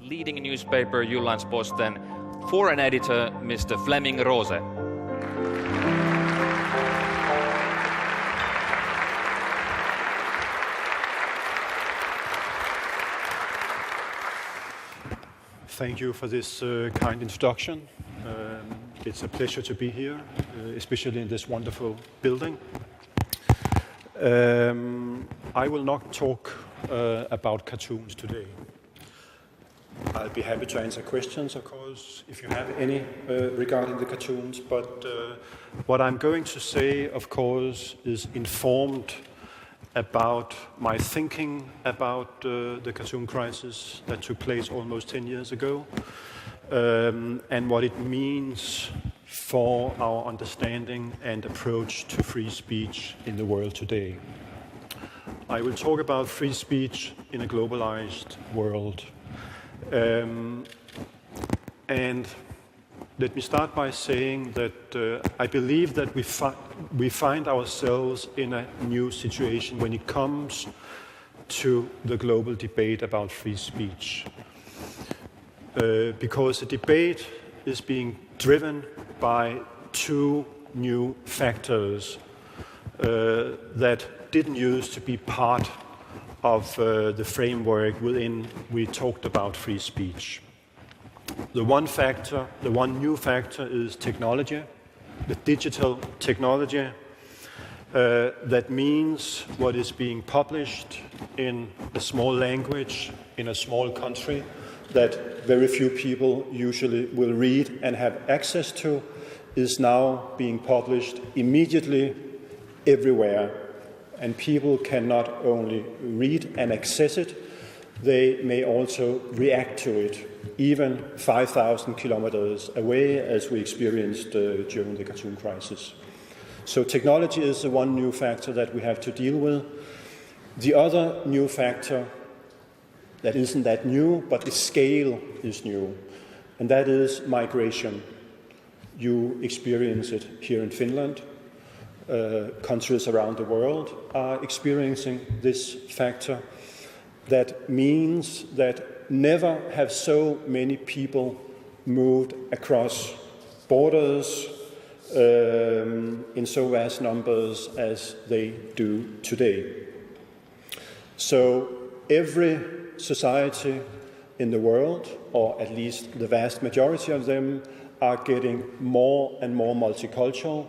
Leading newspaper Jyllands-Posten, foreign editor Mr. Flemming Rose. Thank you for this kind introduction. It's a pleasure to be here, especially in this wonderful building. I will not talk about cartoons today. I'll be happy to answer questions, of course, if you have any regarding the cartoons, but what I'm going to say, of course, is informed about my thinking about the cartoon crisis that took place almost 10 years ago, and what it means for our understanding and approach to free speech in the world today. I will talk about free speech in a globalized world. And let me start by saying that I believe that we find ourselves in a new situation when it comes to the global debate about free speech. Because the debate is being driven by two new factors that didn't used to be part of the framework within we talked about free speech. The one new factor is technology, the digital technology. That means what is being published in a small language, in a small country, that very few people usually will read and have access to, is now being published immediately everywhere. And people can not only read and access it, they may also react to it, even 5,000 kilometers away, as we experienced during the cartoon crisis. So technology is the one new factor that we have to deal with. The other new factor that isn't that new, but the scale is new, and that is migration. You experience it here in Finland. Countries around the world are experiencing this factor. That means that never have so many people moved across borders in so vast numbers as they do today. So every society in the world, or at least the vast majority of them, are getting more and more multicultural,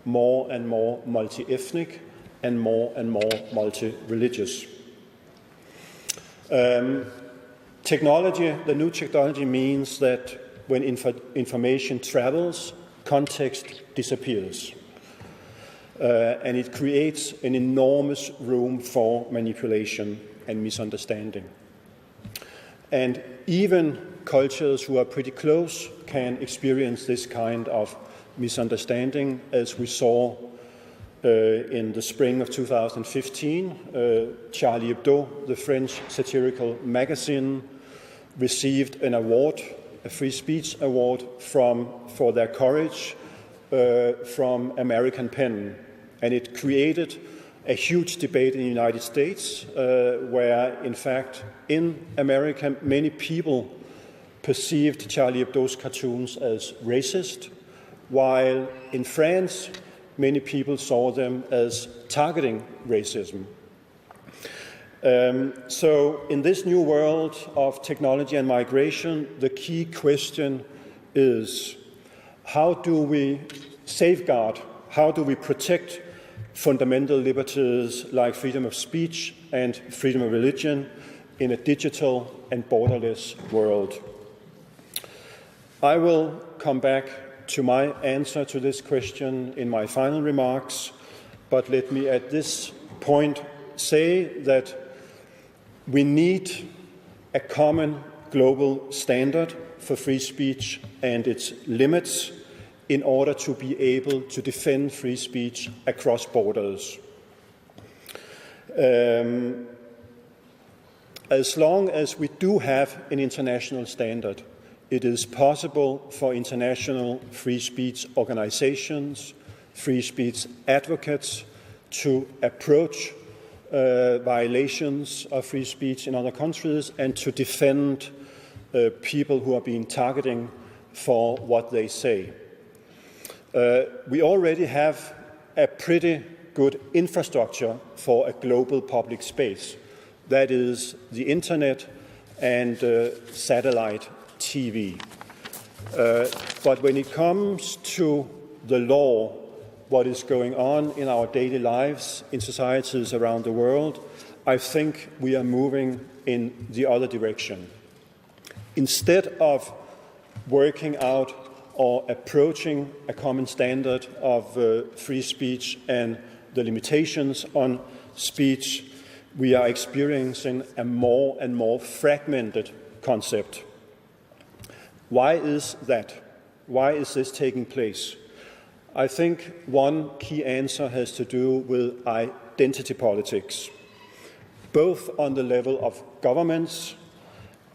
more and more multi-ethnic, and more multi-religious. Technology, the new technology means that when information travels, context disappears. And it creates an enormous room for manipulation and misunderstanding. And even cultures who are pretty close can experience this kind of misunderstanding, as we saw in the spring of 2015. Charlie Hebdo, the French satirical magazine, received an award, a free speech award for their courage from American Pen. And it created a huge debate in the United States where, in fact, in America, many people perceived Charlie Hebdo's cartoons as racist, while in France, many people saw them as targeting racism. So in this new world of technology and migration, the key question is, how do we safeguard, how do we protect fundamental liberties like freedom of speech and freedom of religion in a digital and borderless world? I will come back to my answer to this question in my final remarks, but let me at this point say that we need a common global standard for free speech and its limits in order to be able to defend free speech across borders. As long as we do have an international standard, it is possible for international free speech organizations, free speech advocates to approach violations of free speech in other countries and to defend people who are being targeted for what they say. We already have a pretty good infrastructure for a global public space. That is the internet and satellite TV. But when it comes to the law, what is going on in our daily lives in societies around the world, I think we are moving in the other direction. Instead of working out or approaching a common standard of free speech and the limitations on speech, we are experiencing a more and more fragmented concept. Why is that? Why is this taking place? I think one key answer has to do with identity politics, both on the level of governments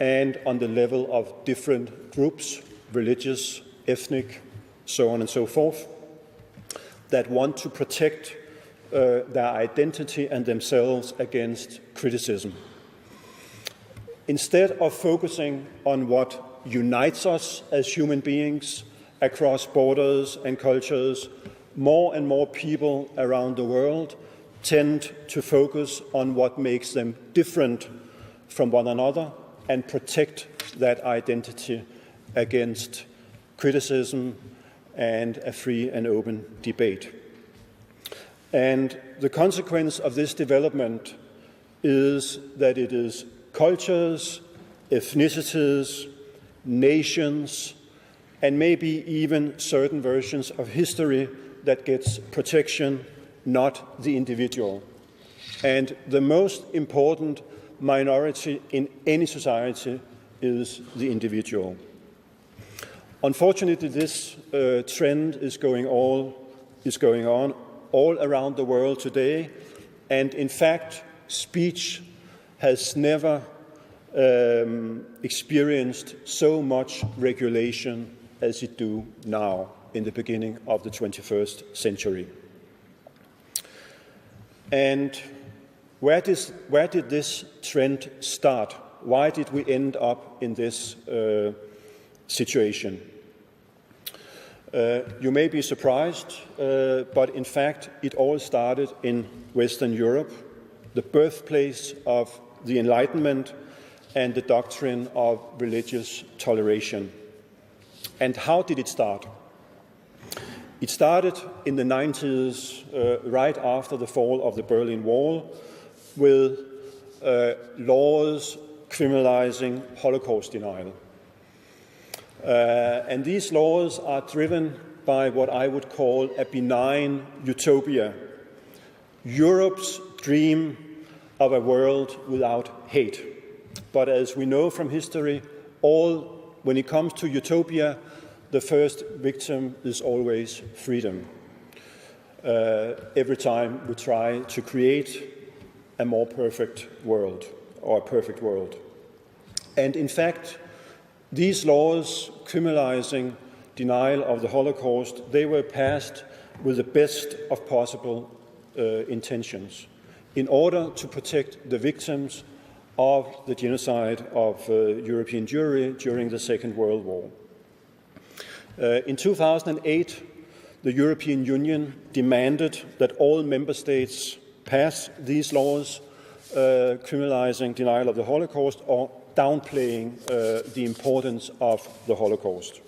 and on the level of different groups, religious, ethnic, so on and so forth, that want to protect their identity and themselves against criticism. Instead of focusing on what unites us as human beings across borders and cultures, more and more people around the world tend to focus on what makes them different from one another and protect that identity against criticism and a free and open debate. And the consequence of this development is that it is cultures, ethnicities, nations, and maybe even certain versions of history that gets protection, not the individual. And the most important minority in any society is the individual. Unfortunately, this trend is going on all around the world today, and in fact, speech has never experienced so much regulation as it do now in the beginning of the 21st century. And where did this trend start? Why did we end up in this situation? You may be surprised, but in fact it all started in Western Europe, the birthplace of the Enlightenment and the doctrine of religious toleration. And how did it start? It started in the 90s, right after the fall of the Berlin Wall, with laws criminalizing Holocaust denial. And these laws are driven by what I would call a benign utopia, Europe's dream of a world without hate. But as we know from history, when it comes to utopia, the first victim is always freedom. Every time we try to create a more perfect world, or a perfect world. And in fact, these laws criminalizing denial of the Holocaust, they were passed with the best of possible intentions in order to protect the victims of the genocide of European Jewry during the Second World War. In 2008, the European Union demanded that all member states pass these laws criminalizing denial of the Holocaust or downplaying the importance of the Holocaust.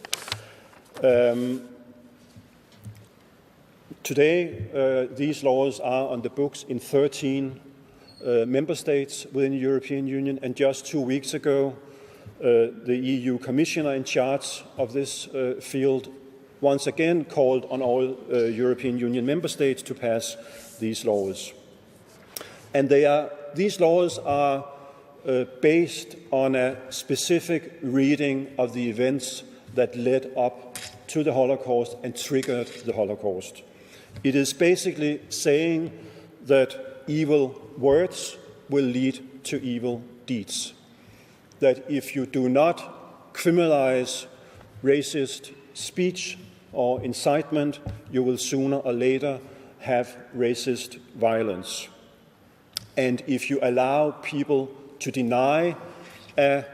Today, these laws are on the books in 13 member states within the European Union, and just 2 weeks ago, the EU Commissioner in charge of this field once again called on all European Union member states to pass these laws. And these laws are based on a specific reading of the events that led up to the Holocaust and triggered the Holocaust. It is basically saying that evil words will lead to evil deeds. That if you do not criminalize racist speech or incitement, you will sooner or later have racist violence. And if you allow people to deny a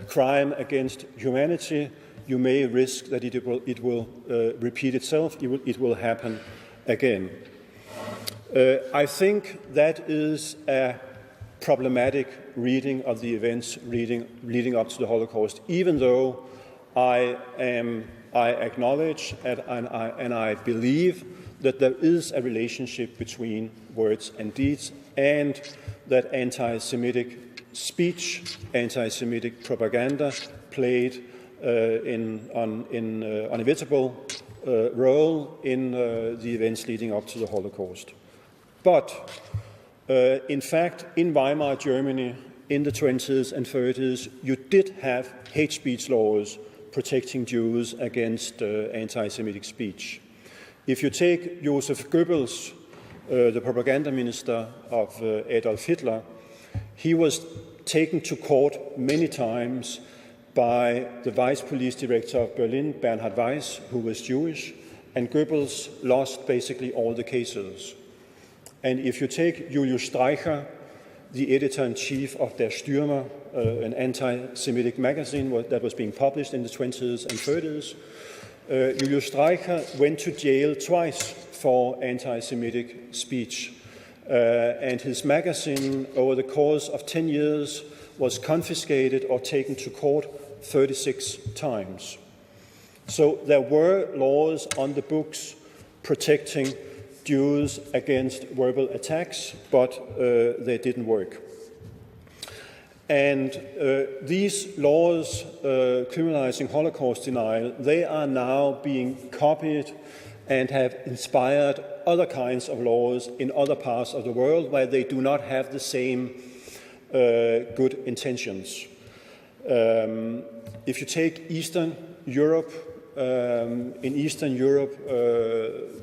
crime against humanity, you may risk that it will repeat itself, it will happen again. I think that is a problematic reading of the events leading up to the Holocaust, even though I acknowledge and I believe that there is a relationship between words and deeds, and that anti-Semitic speech, anti-Semitic propaganda played an inevitable role in the events leading up to the Holocaust. But in fact, in Weimar Germany in the 20s and 30s, you did have hate speech laws protecting Jews against anti-Semitic speech. If you take Joseph Goebbels, the propaganda minister of Adolf Hitler, he was taken to court many times by the vice police director of Berlin, Bernhard Weiss, who was Jewish, and Goebbels lost basically all the cases. And if you take Julius Streicher, the editor-in-chief of Der Stürmer, an anti-Semitic magazine that was being published in the 20s and 30s, Julius Streicher went to jail twice for anti-Semitic speech. And his magazine, over the course of 10 years, was confiscated or taken to court 36 times. So there were laws on the books protecting Jews against verbal attacks, but they didn't work. And these laws criminalizing Holocaust denial, they are now being copied and have inspired other kinds of laws in other parts of the world where they do not have the same good intentions. If you take Eastern Europe, in Eastern Europe,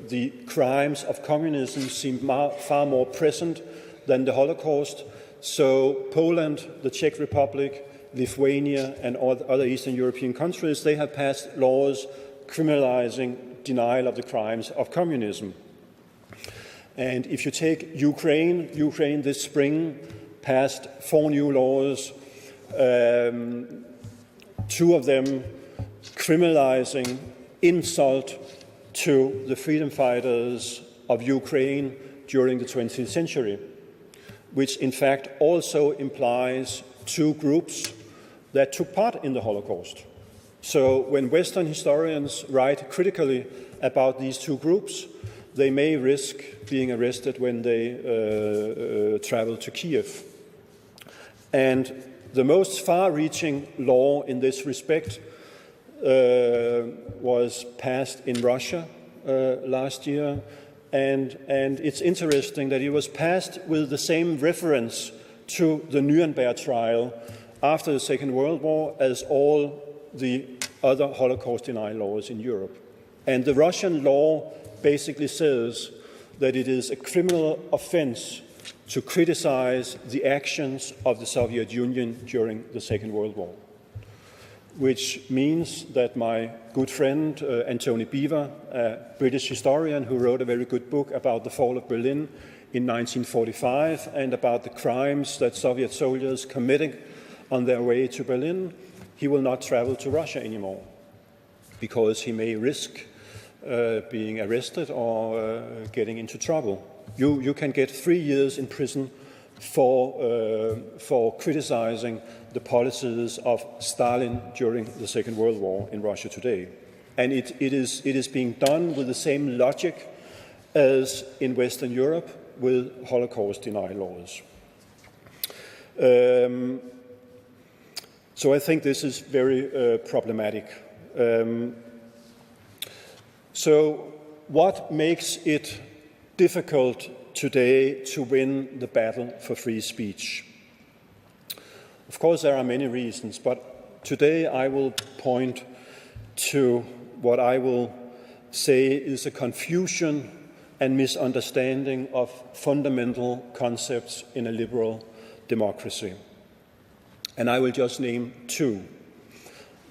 the crimes of communism seem far more present than the Holocaust. So Poland, the Czech Republic, Lithuania, and other Eastern European countries, they have passed laws criminalizing denial of the crimes of communism. And if you take Ukraine this spring passed 4 new laws, 2 of them criminalizing insult to the freedom fighters of Ukraine during the 20th century, which in fact also implies 2 groups that took part in the Holocaust. So when Western historians write critically about these 2 groups, they may risk being arrested when they travel to Kiev. And the most far-reaching law in this respect was passed in Russia last year, and it's interesting that it was passed with the same reference to the Nuremberg trial after the Second World War as all the other Holocaust denial laws in Europe. And the Russian law basically says that it is a criminal offense to criticize the actions of the Soviet Union during the Second World War, which means that my good friend Antony Beevor, a British historian who wrote a very good book about the fall of Berlin in 1945 and about the crimes that Soviet soldiers committed on their way to Berlin, he will not travel to Russia anymore because he may risk being arrested or getting into trouble. You can get 3 years in prison for criticizing the policies of Stalin during the Second World War in Russia today. And it is being done with the same logic as in Western Europe with Holocaust denial laws. So I think this is very problematic. So what makes it difficult today to win the battle for free speech? Of course, there are many reasons, but today I will point to what I will say is a confusion and misunderstanding of fundamental concepts in a liberal democracy. And I will just name 2.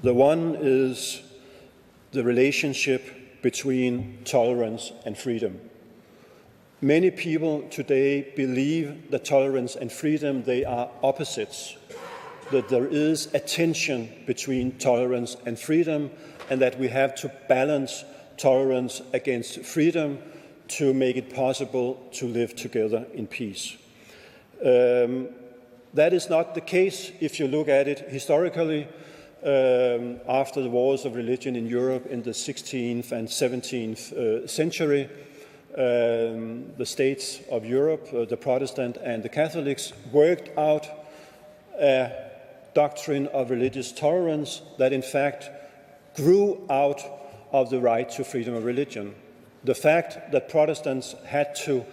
The one is the relationship between tolerance and freedom. Many people today believe that tolerance and freedom, they are opposites. that there is a tension between tolerance and freedom, and that we have to balance tolerance against freedom to make it possible to live together in peace. That is not the case if you look at it historically. After the wars of religion in Europe in the 16th and 17th century, the states of Europe, the Protestant and the Catholics, worked out a doctrine of religious tolerance that in fact grew out of the right to freedom of religion. The fact that Protestants had to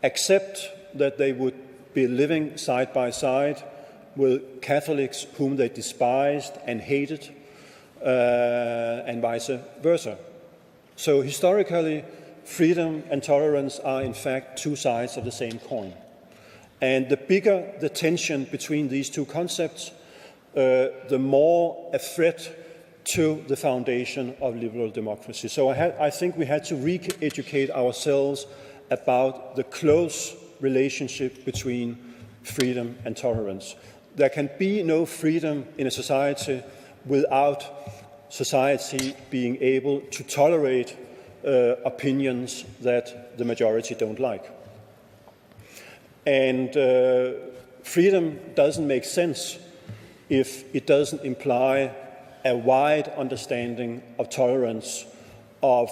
accept that they would be living side by side with Catholics whom they despised and hated, and vice versa. So historically, freedom and tolerance are in fact two sides of the same coin. And the bigger the tension between these two concepts, the more a threat to the foundation of liberal democracy. So I think we had to re-educate ourselves about the close relationship between freedom and tolerance. There can be no freedom in a society without society being able to tolerate opinions that the majority don't like. And freedom doesn't make sense if it doesn't imply a wide understanding of tolerance of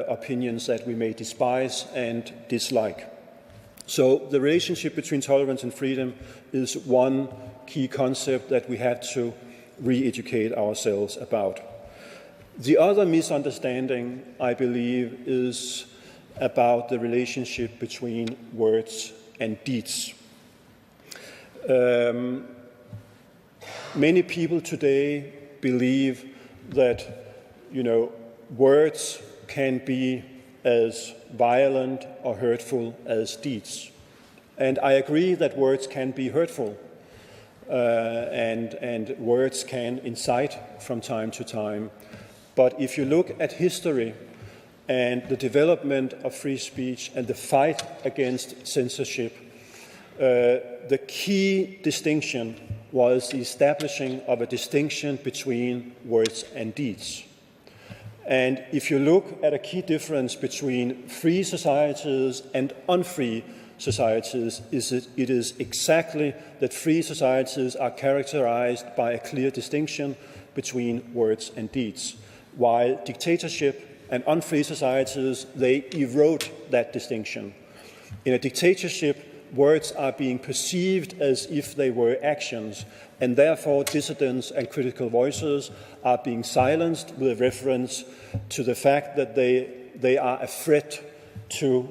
opinions that we may despise and dislike. So the relationship between tolerance and freedom is one key concept that we have to re-educate ourselves about. The other misunderstanding, I believe, is about the relationship between words and deeds. Many people today believe that, words can be as violent or hurtful as deeds. And I agree that words can be hurtful, and words can incite from time to time. But if you look at history and the development of free speech and the fight against censorship, the key distinction was the establishing of a distinction between words and deeds. And if you look at a key difference between free societies and unfree societies, it is exactly that free societies are characterized by a clear distinction between words and deeds, while dictatorship and unfree societies, they erode that distinction. In a dictatorship, words are being perceived as if they were actions, and therefore dissidents and critical voices are being silenced with reference to the fact that they are a threat to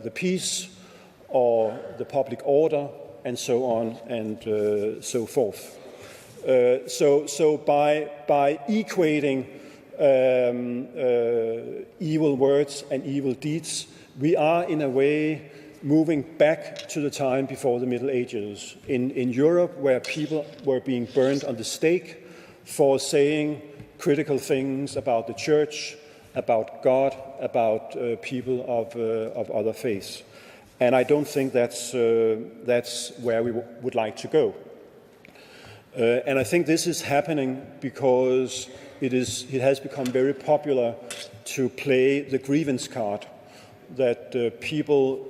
the peace or the public order, and so on and so forth. So by equating evil words and evil deeds, we are in a way moving back to the time before the Middle Ages in Europe, where people were being burned on the stake for saying critical things about the church, about God, about people of other faiths. And I don't think that's where we would like to go. And I think this is happening because it has become very popular to play the grievance card, that people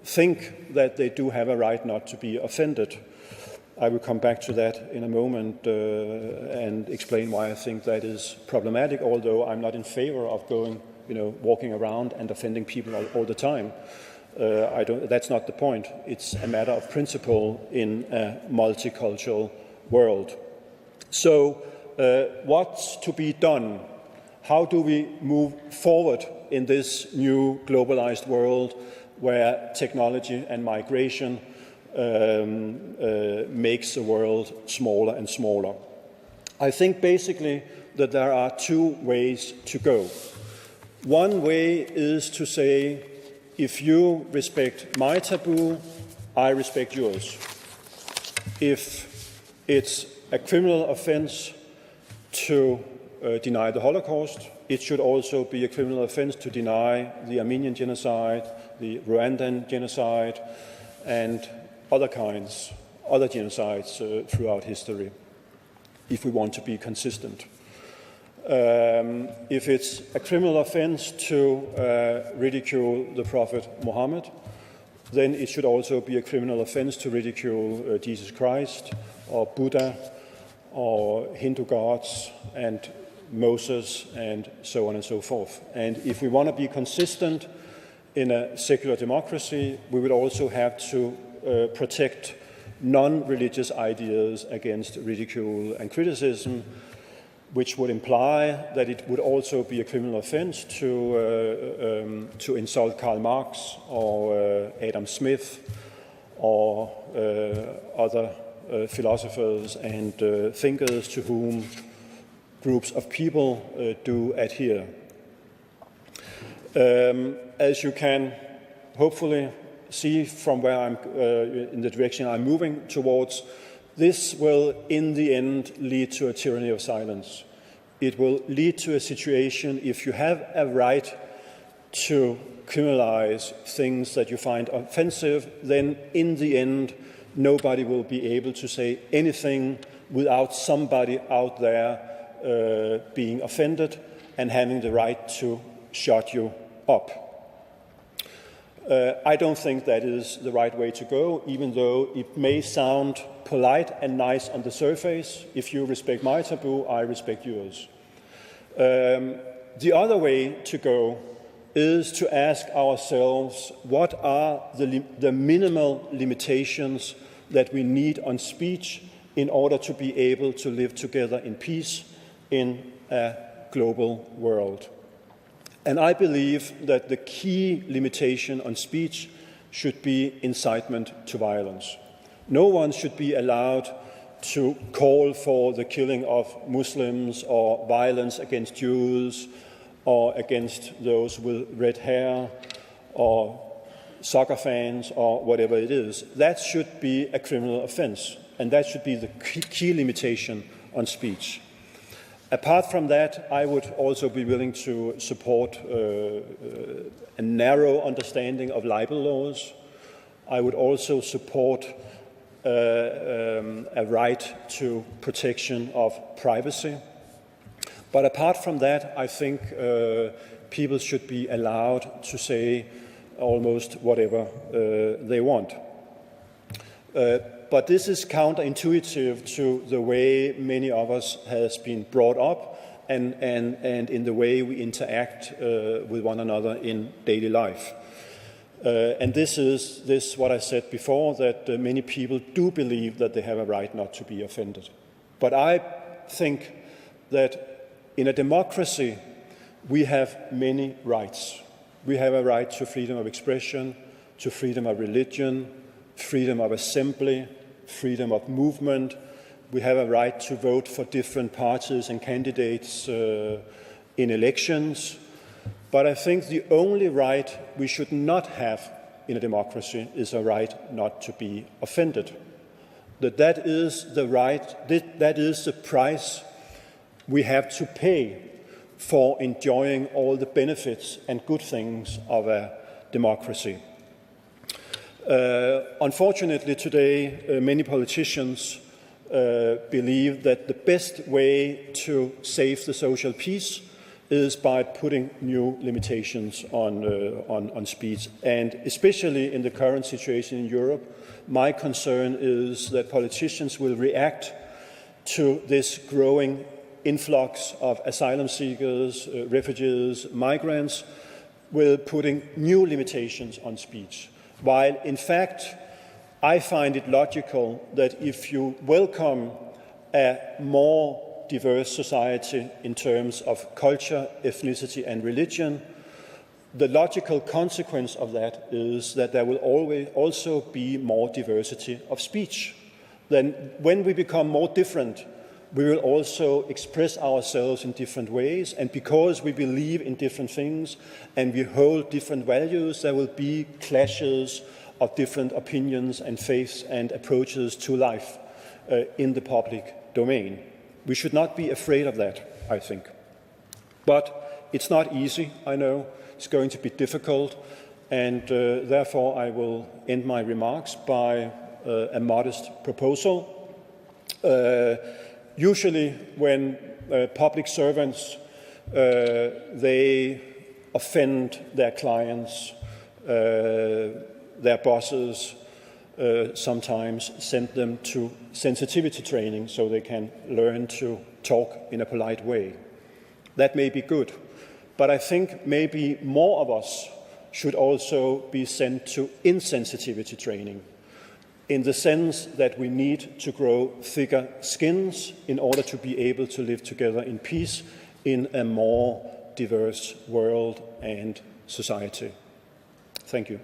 think that they do have a right not to be offended. I will come back to that in a moment and explain why I think that is problematic, although I'm not in favor of going, walking around and offending people all the time. That's not the point. It's a matter of principle in a multicultural world. So what's to be done? How do we move forward in this new globalized world where technology and migration makes the world smaller and smaller? I think basically that there are two ways to go. One way is to say, if you respect my taboo, I respect yours. If it's a criminal offense to deny the Holocaust, it should also be a criminal offense to deny the Armenian genocide, the Rwandan genocide, and other kinds other genocides throughout history, if we want to be consistent. If it's a criminal offense to ridicule the Prophet Muhammad, then it should also be a criminal offense to ridicule Jesus Christ or Buddha or Hindu gods and Moses and so on and so forth. And if we want to be consistent in a secular democracy, we would also have to protect non-religious ideas against ridicule and criticism, which would imply that it would also be a criminal offense to insult Karl Marx or Adam Smith or other philosophers and thinkers to whom groups of people do adhere. As you can hopefully see from where I'm in the direction I'm moving towards, this will in the end lead to a tyranny of silence. It will lead to a situation, if you have a right to criminalize things that you find offensive, then in the end nobody will be able to say anything without somebody out there being offended and having the right to shut you up. I don't think that is the right way to go, even though it may sound polite and nice on the surface. If you respect my taboo, I respect yours. The other way to go is to ask ourselves, what are the minimal limitations that we need on speech in order to be able to live together in peace in a global world? And I believe that the key limitation on speech should be incitement to violence. No one should be allowed to call for the killing of Muslims or violence against Jews or against those with red hair or soccer fans or whatever it is. That should be a criminal offense, and that should be the key limitation on speech. Apart from that, I would also be willing to support a narrow understanding of libel laws. I would also support a right to protection of privacy. But apart from that, I think people should be allowed to say almost whatever they want. But this is counterintuitive to the way many of us has been brought up and in the way we interact with one another in daily life. And this is what I said before, that many people do believe that they have a right not to be offended. But I think that in a democracy, we have many rights. We have a right to freedom of expression, to freedom of religion, freedom of assembly, freedom of movement. We have a right to vote for different parties and candidates in elections. But I think the only right we should not have in a democracy is a right not to be offended. That is the right, that is the price we have to pay for enjoying all the benefits and good things of a democracy. Unfortunately today, many politicians believe that the best way to save the social peace is by putting new limitations on speech. And especially in the current situation in Europe, my concern is that politicians will react to this growing influx of asylum seekers, refugees, migrants, with putting new limitations on speech. While in fact, I find it logical that if you welcome a more diverse society in terms of culture, ethnicity and religion, the logical consequence of that is that there will always also be more diversity of speech. Then when we become more different, we will also express ourselves in different ways, and because we believe in different things and we hold different values, there will be clashes of different opinions and faiths and approaches to life in the public domain. We should not be afraid of that, I think. But it's not easy, I know. It's going to be difficult, and therefore I will end my remarks by a modest proposal. Usually when public servants, they offend their clients, their bosses, sometimes send them to sensitivity training so they can learn to talk in a polite way. That may be good, but I think maybe more of us should also be sent to insensitivity training, in the sense that we need to grow thicker skins in order to be able to live together in peace in a more diverse world and society. Thank you.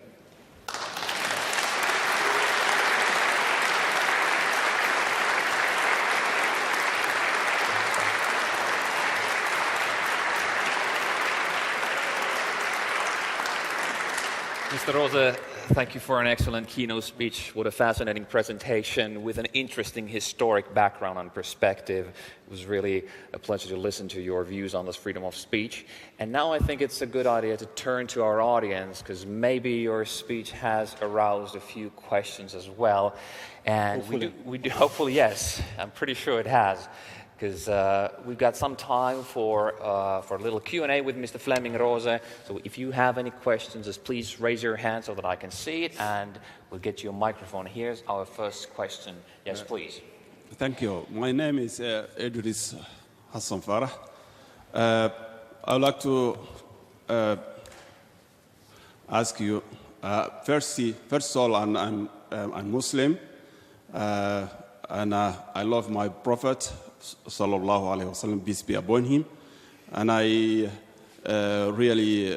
Mr. Rose, thank you for an excellent keynote speech. What a fascinating presentation with an interesting historic background and perspective. It was really a pleasure to listen to your views on this freedom of speech. And now I think it's a good idea to turn to our audience, because maybe your speech has aroused a few questions as well. And hopefully, yes, I'm pretty sure it has. Because we've got some time for a little Q&A with Mr. Flemming Rose. So if you have any questions, just please raise your hand so that I can see it, and we'll get you a microphone. Here's our first question. Yes, please. Thank you. My name is Idris Hassan Farah. I would like to ask you, first of all, I'm Muslim, and I love my Prophet, Sallallahu Alaihi Wasallam, peace be upon him, and I really,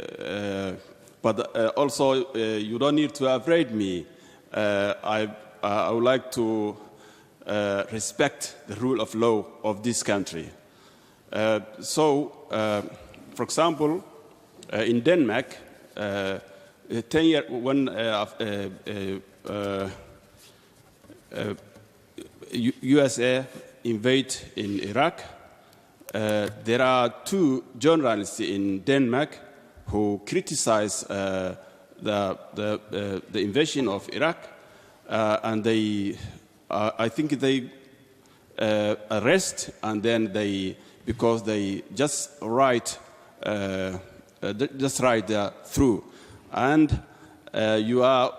but also you don't need to afraid me. I would like to respect the rule of law of this country. For example, in Denmark, 10 years when USA invade in Iraq, there are two journalists in Denmark who criticize the invasion of Iraq, and they, I think they arrest, and then because they just write through, and you are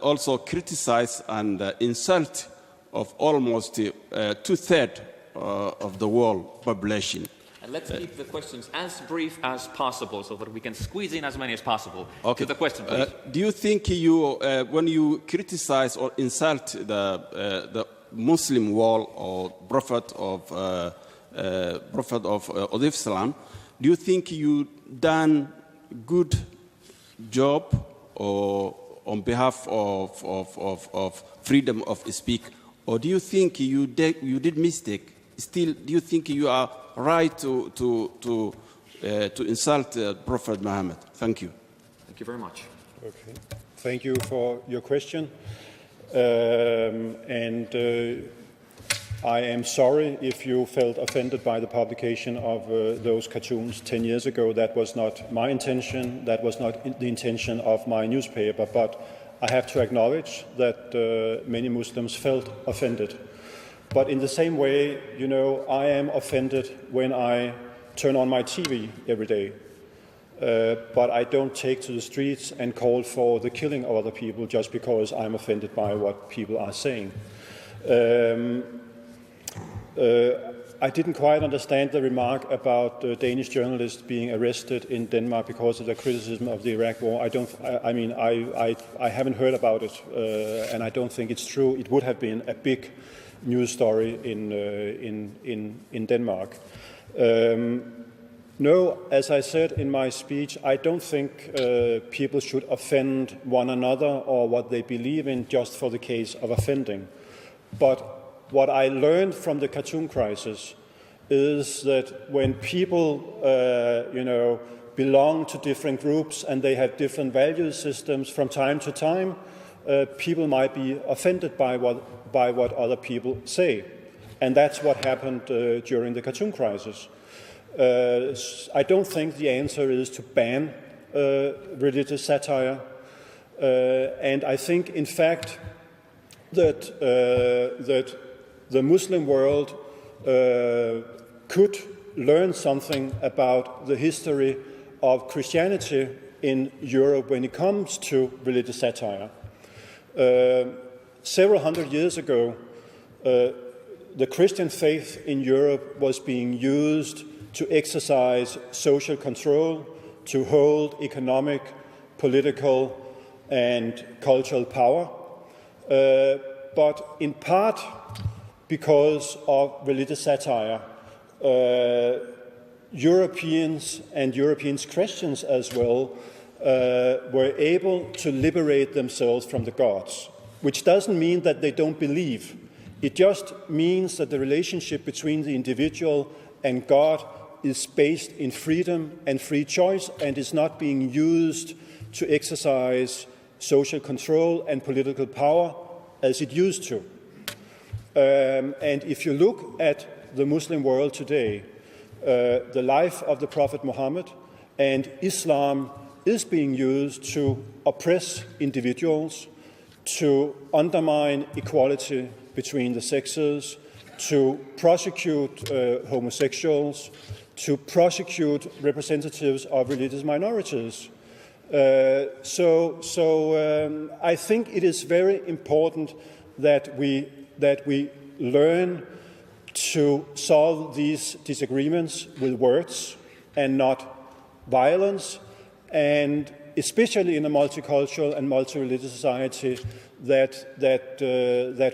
also criticized and insult of almost 2/3 of the world population. And let's keep the questions as brief as possible so that we can squeeze in as many as possible. Okay. To the question, please. Do you think when you criticize or insult the Muslim world or Prophet of Islam, do you think you done good job or on behalf of freedom of speech? Or do you think you did mistake? Still, do you think you are right to insult Prophet Muhammad? Thank you. Thank you very much. Okay. Thank you for your question. I am sorry if you felt offended by the publication of those cartoons 10 years ago. That was not my intention. That was not the intention of my newspaper. But I have to acknowledge that many Muslims felt offended. But in the same way, you know, I am offended when I turn on my TV every day. But I don't take to the streets and call for the killing of other people just because I'm offended by what people are saying. I didn't quite understand the remark about Danish journalists being arrested in Denmark because of their criticism of the Iraq war. I haven't heard about it, and I don't think it's true. It would have been a big news story in Denmark. No, as I said in my speech, I don't think people should offend one another or what they believe in just for the case of offending. But what I learned from the cartoon crisis is that when people, belong to different groups and they have different value systems from time to time, people might be offended by what other people say. And that's what happened during the cartoon crisis. I don't think the answer is to ban religious satire. And I think, in fact, that the Muslim world could learn something about the history of Christianity in Europe when it comes to religious satire. Several hundred years ago, the Christian faith in Europe was being used to exercise social control, to hold economic, political, and cultural power, but in part because of religious satire, Europeans and Europeans Christians as well were able to liberate themselves from the gods, which doesn't mean that they don't believe. It just means that the relationship between the individual and God is based in freedom and free choice and is not being used to exercise social control and political power as it used to. And if you look at the Muslim world today, the life of the Prophet Muhammad and Islam is being used to oppress individuals, to undermine equality between the sexes, to prosecute homosexuals, to prosecute representatives of religious minorities. So I think it is very important that we learn to solve these disagreements with words and not violence, and especially in a multicultural and multi-religious society, that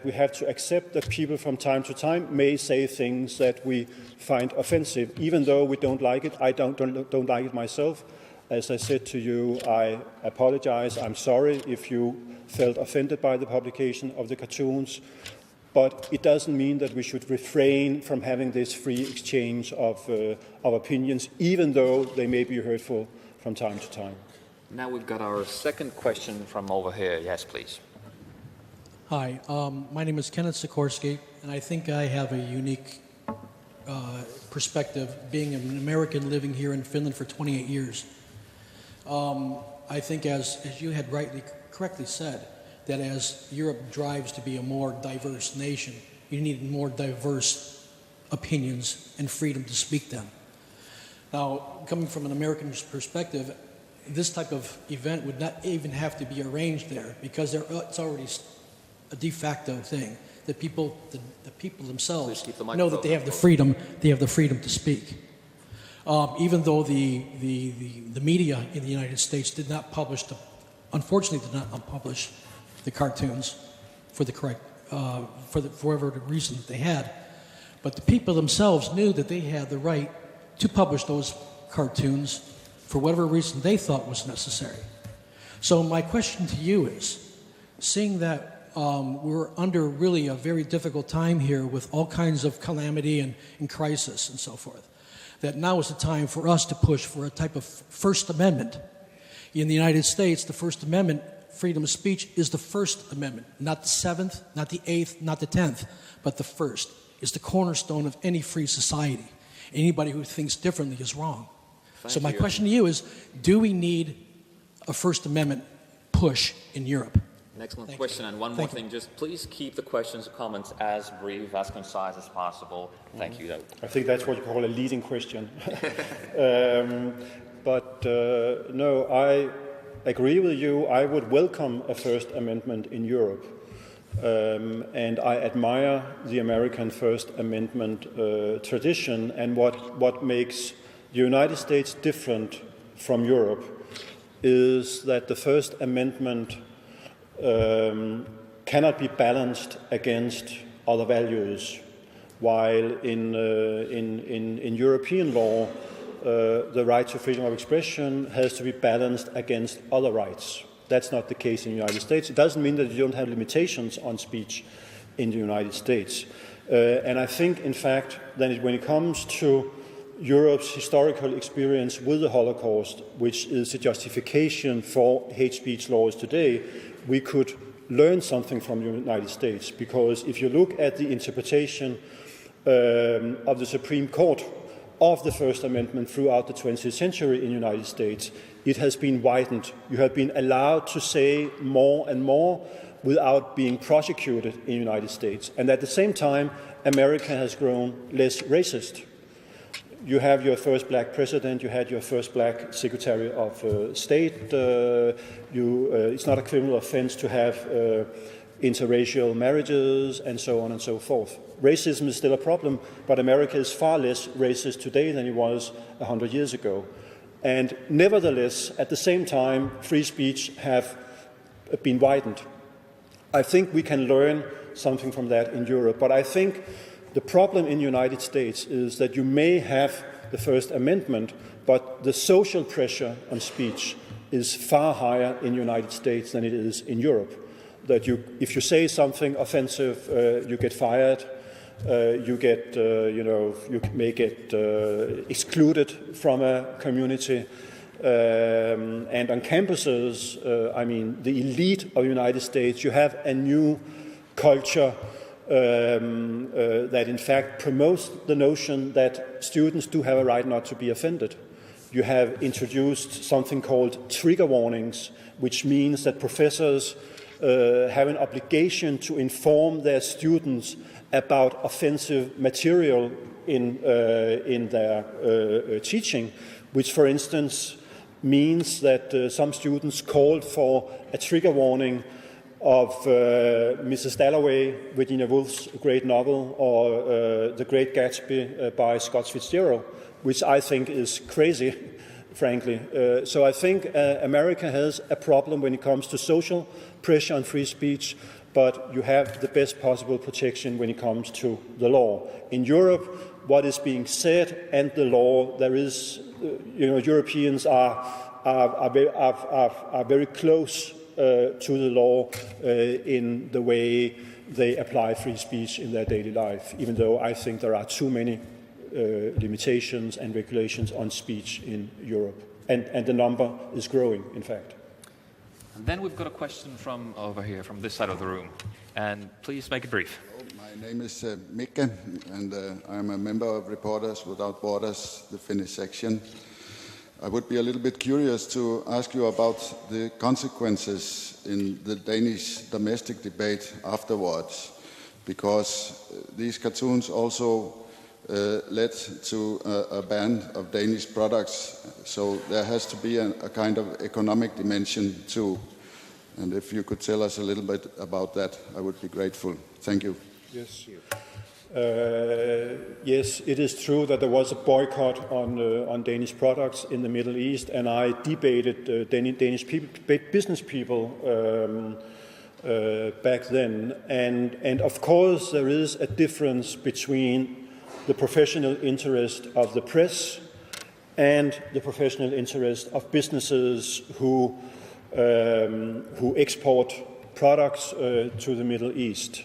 we have to accept that people from time to time may say things that we find offensive, even though we don't like it. I don't like it myself. As I said to you, I apologize. I'm sorry if you felt offended by the publication of the cartoons. But it doesn't mean that we should refrain from having this free exchange of opinions, even though they may be hurtful from time to time. Now we've got our second question from over here. Yes, please. Hi, my name is Kenneth Sikorsky, and I think I have a unique perspective, being an American living here in Finland for 28 years. I think, as you had correctly said, that as Europe drives to be a more diverse nation, you need more diverse opinions and freedom to speak them. Now, coming from an American perspective, this type of event would not even have to be arranged there, because it's already a de facto thing. The people themselves know that they have the freedom. They have the freedom to speak. Even though the media in the United States unfortunately did not publish the cartoons for whatever the reason that they had, but the people themselves knew that they had the right to publish those cartoons for whatever reason they thought was necessary. So my question to you is, seeing that we're under really a very difficult time here with all kinds of calamity and crisis and so forth, that now is the time for us to push for a type of First Amendment. In the United States, the First Amendment, freedom of speech, is the First Amendment, not the 7th, not the 8th, not the 10th, but the first. Is the cornerstone of any free society. Anybody who thinks differently is wrong. So my question to you is, do we need a First Amendment push in Europe? An excellent question. And one more thing, just please keep the questions and comments as brief, as concise as possible. Thank you. I think that's what you call a leading question. No, I agree with you. I would welcome a First Amendment in Europe. And I admire the American First Amendment tradition, and what makes the United States different from Europe is that the First Amendment cannot be balanced against other values, while in European law the right to freedom of expression has to be balanced against other rights. That's not the case in the United States. It doesn't mean that you don't have limitations on speech in the United States. And I think, in fact, that when it comes to Europe's historical experience with the Holocaust, which is the justification for hate speech laws today, we could learn something from the United States. Because if you look at the interpretation of the Supreme Court of the First Amendment throughout the 20th century in the United States, it has been widened. You have been allowed to say more and more without being prosecuted in the United States. And at the same time, America has grown less racist. You have your first black president, you had your first black secretary of state. It's not a criminal offense to have interracial marriages, and so on and so forth. Racism is still a problem, but America is far less racist today than it was 100 years ago. And nevertheless, at the same time, free speech have been widened. I think we can learn something from that in Europe, but I think the problem in the United States is that you may have the First Amendment, but the social pressure on speech is far higher in the United States than it is in Europe. That if you say something offensive, you get fired, you may get excluded from a community. And on campuses, the elite of the United States, you have a new culture that in fact promotes the notion that students do have a right not to be offended. You have introduced something called trigger warnings, which means that professors have an obligation to inform their students about offensive material in their teaching, which, for instance, means that some students called for a trigger warning of Mrs. Dalloway, Virginia Woolf's great novel, or The Great Gatsby by Scott Fitzgerald, which I think is crazy, frankly. So I think America has a problem when it comes to social pressure on free speech, but you have the best possible protection when it comes to the law. In Europe, what is being said and the law, there is, Europeans are very close to the law in the way they apply free speech in their daily life, even though I think there are too many limitations and regulations on speech in Europe. And the number is growing, in fact. And then we've got a question from over here, from this side of the room. And please make it brief. My name is Mikke, and I'm a member of Reporters Without Borders, the Finnish section. I would be a little bit curious to ask you about the consequences in the Danish domestic debate afterwards, because these cartoons also led to a ban of Danish products, so there has to be a kind of economic dimension too. And if you could tell us a little bit about that, I would be grateful. Thank you. Yes. Yes, it is true that there was a boycott on Danish products in the Middle East, and I debated Danish business people back then. And of course, there is a difference between the professional interest of the press and the professional interest of businesses who export products to the Middle East.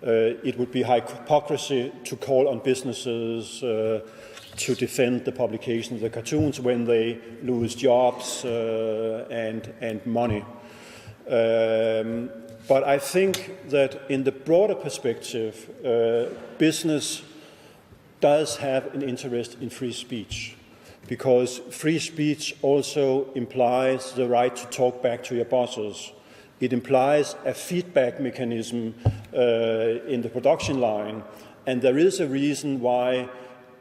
It would be hypocrisy to call on businesses to defend the publication of the cartoons when they lose jobs and money. But I think that in the broader perspective, business does have an interest in free speech, because free speech also implies the right to talk back to your bosses. It implies a feedback mechanism in the production line, and there is a reason why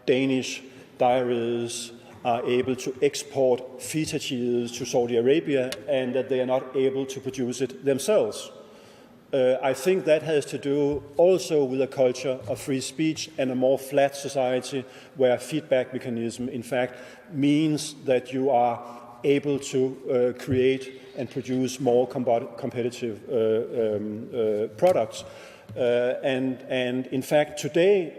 Danish diaries are able to export feta cheese to Saudi Arabia and that they are not able to produce it themselves. I think that has to do also with a culture of free speech and a more flat society where a feedback mechanism, in fact, means that you are able to create and produce more competitive products. And in fact, today,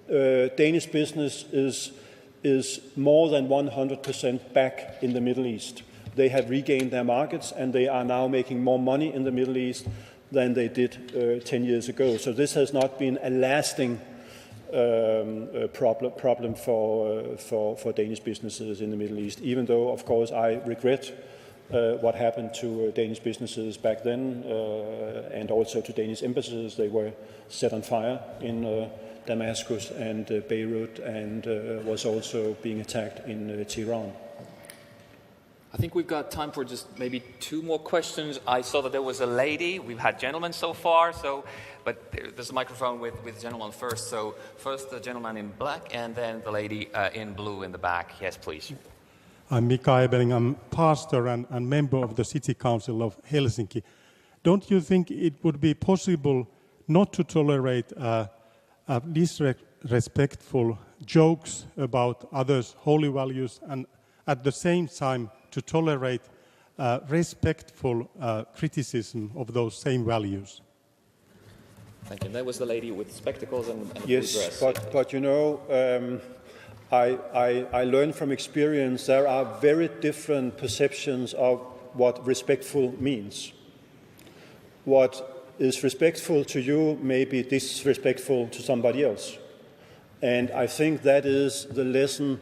Danish business is more than 100% back in the Middle East. They have regained their markets, and they are now making more money in the Middle East than they did 10 years ago. So this has not been a lasting problem for Danish businesses in the Middle East, even though, of course, I regret what happened to Danish businesses back then, and also to Danish embassies. They were set on fire in Damascus and Beirut, and was also being attacked in Tehran. I think we've got time for just maybe 2 more questions. I saw that there was a lady. We've had gentlemen so far, but there's a microphone with the gentleman first. So first the gentleman in black and then the lady in blue in the back. Yes, please. I'm Mika Ebeling. I'm pastor and member of the City Council of Helsinki. Don't you think it would be possible not to tolerate disrespectful jokes about others' holy values and at the same time to tolerate respectful criticism of those same values? Thank you. And that was the lady with spectacles and a blue Yes, dress. but you know, I learned from experience there are very different perceptions of what respectful means. What is respectful to you may be disrespectful to somebody else. And I think that is the lesson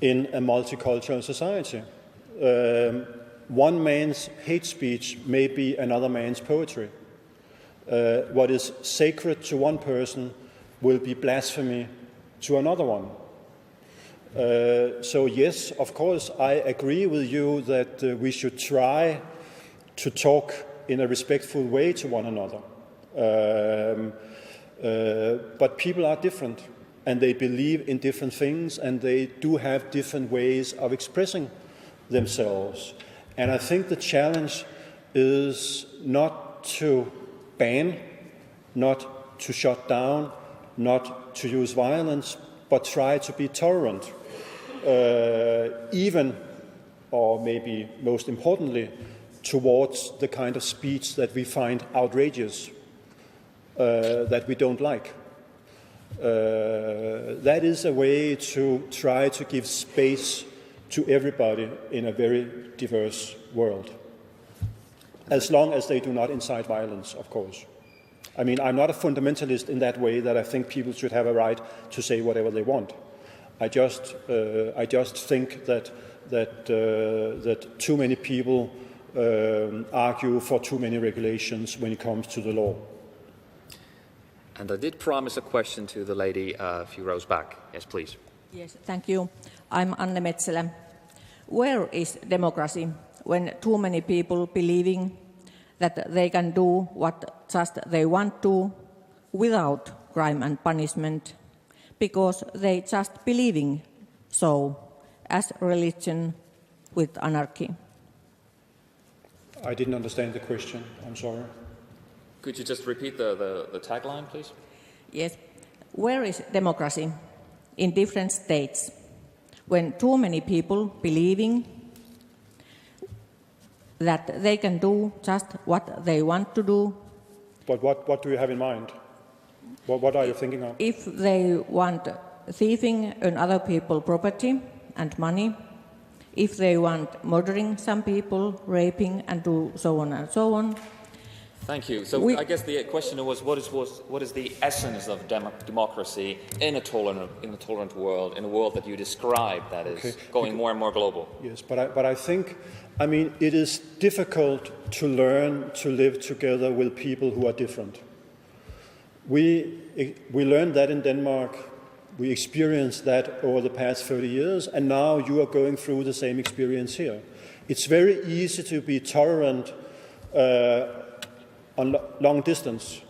in a multicultural society. One man's hate speech may be another man's poetry. What is sacred to one person will be blasphemy to another one. So yes, of course, I agree with you that we should try to talk in a respectful way to one another. But people are different, and they believe in different things, and they do have different ways of expressing themselves. And I think the challenge is not to ban, not to shut down, not to use violence, but try to be tolerant. Even, or maybe most importantly, towards the kind of speech that we find outrageous, that we don't like. That is a way to try to give space to everybody in a very diverse world, as long as they do not incite violence, of course. I mean, I'm not a fundamentalist in that way that I think people should have a right to say whatever they want. I just think that too many people argue for too many regulations when it comes to the law. And I did promise a question to the lady a few rows back. Yes, please. Yes, thank you. I'm Anne Metzelä. Where is democracy when too many people believing that they can do what just they want to without crime and punishment because they just believing so, as religion with anarchy? I didn't understand the question. I'm sorry. Could you just repeat the tagline, please? Yes. Where is democracy in different states when too many people believing that they can do just what they want to do? But what do you have in mind? What are you thinking of? If they want thieving on other people's property and money, if they want murdering some people, raping and do so on and so on. Thank you. So I guess the question was, what is the essence of democracy in a tolerant world, in a world that you describe that is going more and more global? Yes, but I think, I mean, it is difficult to learn to live together with people who are different. We learned that in Denmark. We experienced that over the past 30 years, and now you are going through the same experience here. It's very easy to be tolerant on long distance,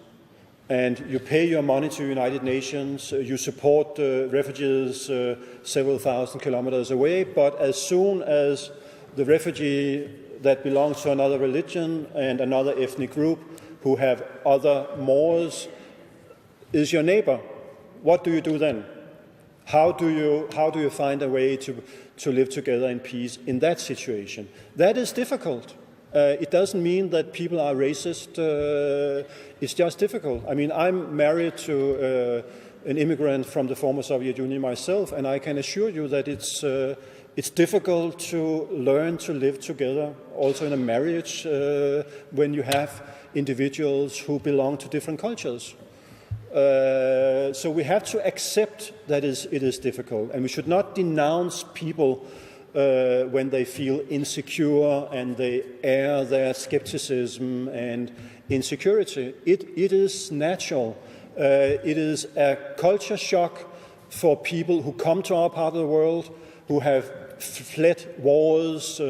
and you pay your money to United Nations, you support refugees several thousand kilometers away, but as soon as the refugee that belongs to another religion and another ethnic group who have other mores is your neighbor, what do you do then? How do you find a way to live together in peace in that situation? That is difficult. It doesn't mean that people are racist. It's just difficult. I mean, I'm married to an immigrant from the former Soviet Union myself, and I can assure you that it's difficult to learn to live together, also in a marriage, when you have individuals who belong to different cultures. So we have to accept that it is difficult, and we should not denounce people when they feel insecure and they air their skepticism and insecurity. It is natural. It is a culture shock for people who come to our part of the world, who have fled wars,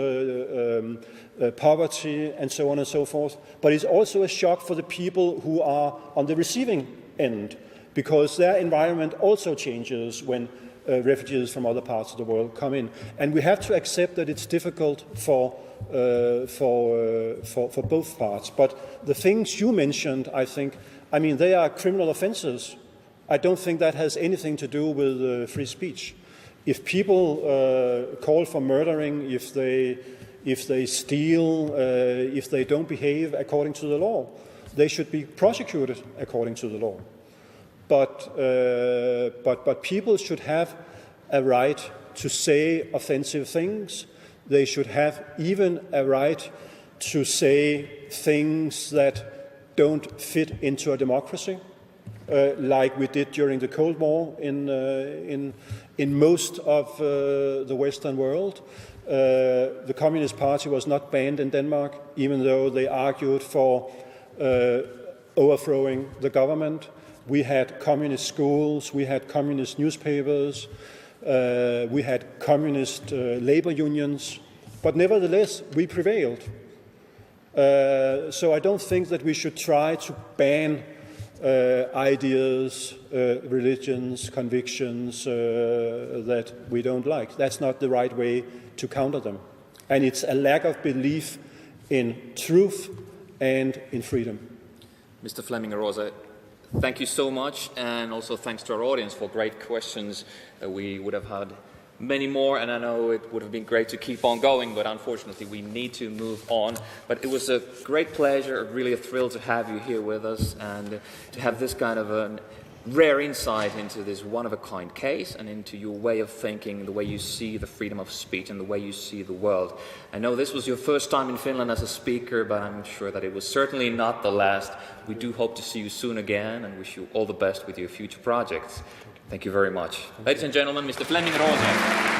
poverty, and so on and so forth. But it's also a shock for the people who are on the receiving end, because their environment also changes when refugees from other parts of the world come in. And we have to accept that it's difficult for both parts. But the things you mentioned, they are criminal offenses. I don't think that has anything to do with free speech. If people call for murdering, if they steal, if they don't behave according to the law, they should be prosecuted according to the law. But people should have a right to say offensive things. They should have even a right to say things that don't fit into a democracy, like we did during the Cold War in most of the Western world. The Communist Party was not banned in Denmark, even though they argued for overthrowing the government. We had communist schools, we had communist newspapers, we had communist labor unions, but nevertheless, we prevailed. So I don't think that we should try to ban ideas, religions, convictions that we don't like. That's not the right way to counter them. And it's a lack of belief in truth and in freedom. Mr. Flemming and Rosa, thank you so much, and also thanks to our audience for great questions. We would have had many more, and I know it would have been great to keep on going, but unfortunately we need to move on. But it was a great pleasure, really a thrill to have you here with us, and to have this kind of a rare insight into this one-of-a-kind case and into your way of thinking, the way you see the freedom of speech and the way you see the world. I know this was your first time in Finland as a speaker, but I'm sure that it was certainly not the last. We do hope to see you soon again and wish you all the best with your future projects. Thank you very much. Ladies and gentlemen, Mr. Flemming Rosa.